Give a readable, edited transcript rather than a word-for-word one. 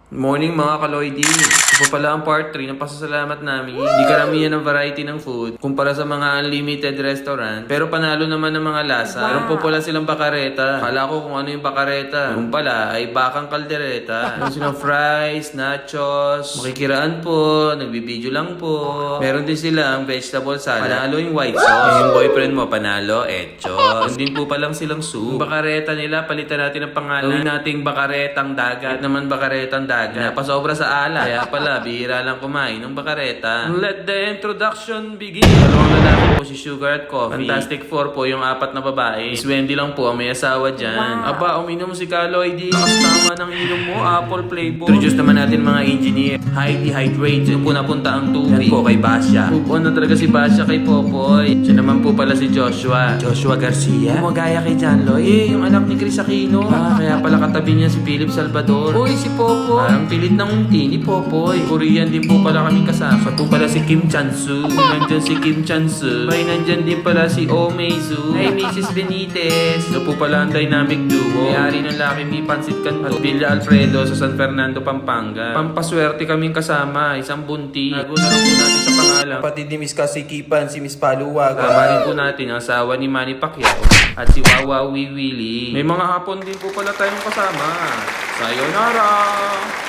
Morning mga kaloidi. Ito pa pala ang part 3 ng pasasalamat namin. Hindi karamihan ng variety ng food kumpara sa mga unlimited restaurant. Pero panalo naman ng mga lasa. Meron po pala silang bakareta. Kala ko kung ano yung bakareta. Yung pala ay bakang kaldereta. Meron silang fries, nachos, makikiraan po, nagbibideo lang po. Meron din silang vegetable salad. Panalo yung white sauce. Yung boyfriend mo panalo, echo. Meron din po palang silang soup. Yung bakareta nila, palitan natin ang pangalan. Gawin nating bakaretang dagat. Naman bakaretang dagat. Napasobra sa ala. Kaya pala, bihira lang kumain ng bakareta. Let the introduction begin. Dalawang lalaki po si Sugar at Coffee. Fantastic Four po yung apat na babae. Miss Wendy lang po ang may asawa dyan. Aba, uminom si Kaloy di. Tama ng inom mo, apple flavor. Introduce naman natin mga engineer. High dehydrate. Sino po napunta ang tubig? Yan po kay Basya. Move on na talaga si Basya kay Popoy. Siya naman po pala si Joshua. Joshua Garcia. Gumagaya kay John Lloyd. Yung anak ni Chris Aquino. Kaya pala katabi niya si Philip Salvador. Uy, si Popoy. Parang pilit ng unti ni Popoy. Korean din po pala kaming kasama. Sa po pala si Kim Chansu. Nandyan si Kim Chansu. Ay, nandyan din pala si Oh Meizu. Ay, Mrs. Benitez. Ito po pala ang dynamic duo. May-ari ng Lucky Me Pansit Canton at Villa Alfredo sa San Fernando, Pampanga. Pampaswerte kaming kasama. Isang bunti. Nago na lang po natin sa pangalan. Kapatid ni Miss Kasikipan, si Miss Paluwag. Tama rin po natin ang asawa ni Manny Pacquiao at si Wawa Wiwili. May mga hapon din po pala tayong kasama. Sayonara!